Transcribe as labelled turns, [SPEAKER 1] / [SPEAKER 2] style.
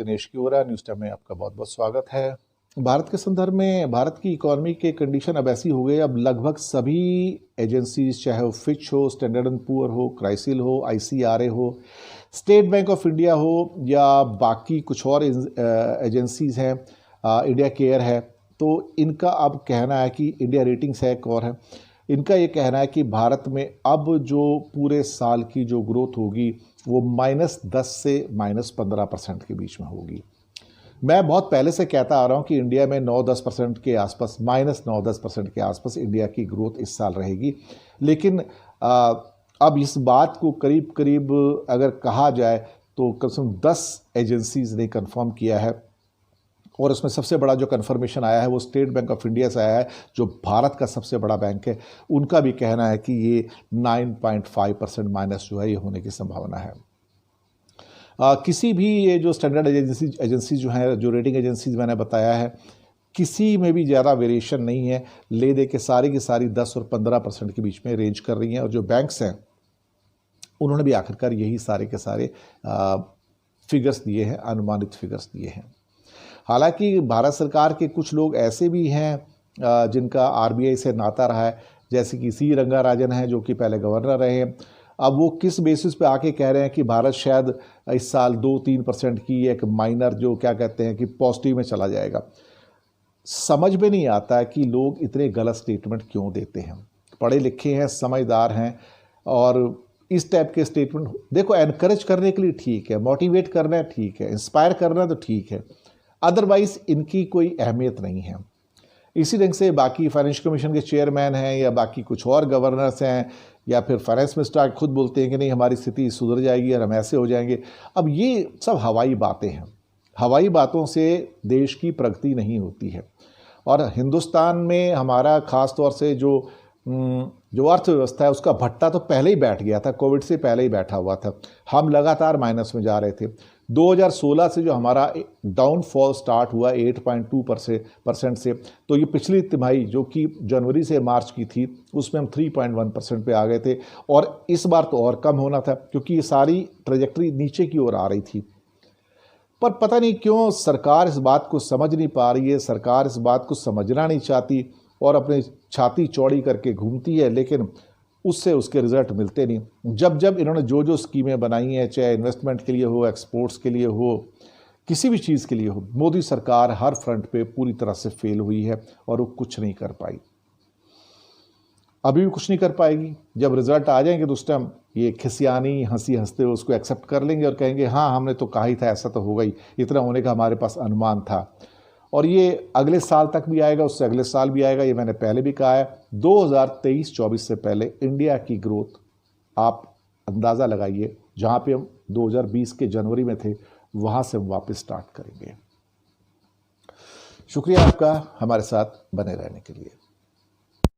[SPEAKER 1] Dinesh किओरा। News time में आपका बहुत बहुत स्वागत है। भारत के संदर्भ में भारत की इकोनॉमी के कंडीशन अब ऐसी हो गई, अब लगभग सभी एजेंसीज, चाहे वो फिच हो, स्टैंडर्ड एंड पुअर हो, क्राइसिल हो, ICRA हो, स्टेट बैंक ऑफ इंडिया हो या बाकी कुछ और एजेंसीज हैं, इंडिया केयर है, तो इनका अब कहना है कि इंडिया रेटिंग्स है, एक और है, इनका ये कहना है कि भारत में अब जो पूरे साल की जो ग्रोथ होगी वो -10 से -15% के बीच में होगी। मैं बहुत पहले से कहता आ रहा हूँ कि इंडिया में 9-10% के आसपास, -9-10% के आसपास इंडिया की ग्रोथ इस साल रहेगी। लेकिन अब इस बात को करीब करीब अगर कहा जाए तो कम से कम 10 एजेंसीज ने कंफर्म किया है, और उसमें सबसे बड़ा जो कन्फर्मेशन आया है वो स्टेट बैंक ऑफ इंडिया से आया है, जो भारत का सबसे बड़ा बैंक है। उनका भी कहना है कि ये 9.5% माइनस जो है ये होने की संभावना है। किसी भी ये जो स्टैंडर्ड एजेंसी जो है, जो रेटिंग एजेंसीज मैंने बताया है, किसी में भी ज़्यादा वेरिएशन नहीं है। ले दे के सारी की सारी 10 और 15% के बीच में रेंज कर रही हैं, और जो बैंक्स हैं उन्होंने भी आखिरकार यही सारे के सारे फिगर्स दिए हैं, अनुमानित फिगर्स दिए हैं। हालांकि भारत सरकार के कुछ लोग ऐसे भी हैं जिनका RBI से नाता रहा है, जैसे कि C रंगाराजन है, जो कि पहले गवर्नर रहे हैं। अब वो किस बेसिस पे आके कह रहे हैं कि भारत शायद इस साल 2-3% की एक माइनर जो क्या कहते हैं कि पॉजिटिव में चला जाएगा। समझ में नहीं आता कि लोग इतने गलत स्टेटमेंट क्यों देते हैं। पढ़े लिखे हैं, समझदार हैं, और इस टाइप के स्टेटमेंट देखो एनकरेज करने के लिए ठीक है, मोटिवेट करना ठीक है, इंस्पायर करना तो ठीक है, अदरवाइज इनकी कोई अहमियत नहीं है। इसी ढंग से बाकी फाइनेंशियल कमीशन के चेयरमैन हैं या बाकी कुछ और गवर्नर्स हैं या फिर फाइनेंस मिनिस्टर खुद बोलते हैं कि नहीं हमारी स्थिति सुधर जाएगी और हम ऐसे हो जाएंगे। अब ये सब हवाई बातें हैं। हवाई बातों से देश की प्रगति नहीं होती है। और हिंदुस्तान में हमारा ख़ास तौर से जो अर्थव्यवस्था है उसका भट्टा तो पहले ही बैठ गया था, कोविड से पहले ही बैठा हुआ था। हम लगातार माइनस में जा रहे थे। 2016 से जो हमारा डाउनफॉल स्टार्ट हुआ 8.2% से, तो ये पिछली तिमाही जो कि जनवरी से मार्च की थी उसमें हम 3.1% पे आ गए थे, और इस बार तो और कम होना था क्योंकि ये सारी ट्रेजेक्टरी नीचे की ओर आ रही थी। पर पता नहीं क्यों सरकार इस बात को समझ नहीं पा रही है, सरकार इस बात को समझना नहीं चाहती और अपनी छाती चौड़ी करके घूमती है, लेकिन उससे उसके रिजल्ट मिलते नहीं। जब इन्होंने जो स्कीमें बनाई हैं, चाहे इन्वेस्टमेंट के लिए हो, एक्सपोर्ट्स के लिए हो, किसी भी चीज़ के लिए हो, मोदी सरकार हर फ्रंट पे पूरी तरह से फेल हुई है और वो कुछ नहीं कर पाई, अभी भी कुछ नहीं कर पाएगी। जब रिजल्ट आ जाएंगे तो उस टाइम ये खिसियानी हंसी हंसते हुए उसको एक्सेप्ट कर लेंगे और कहेंगे हाँ हमने तो कहा ही था, ऐसा तो होगा ही, इतना होने का हमारे पास अनुमान था। और ये अगले साल तक भी आएगा, उससे अगले साल भी आएगा। ये मैंने पहले भी कहा है, 2023-24 से पहले इंडिया की ग्रोथ आप अंदाज़ा लगाइए, जहाँ पे हम 2020 के जनवरी में थे वहाँ से हम वापस स्टार्ट करेंगे। शुक्रिया आपका हमारे साथ बने रहने के लिए।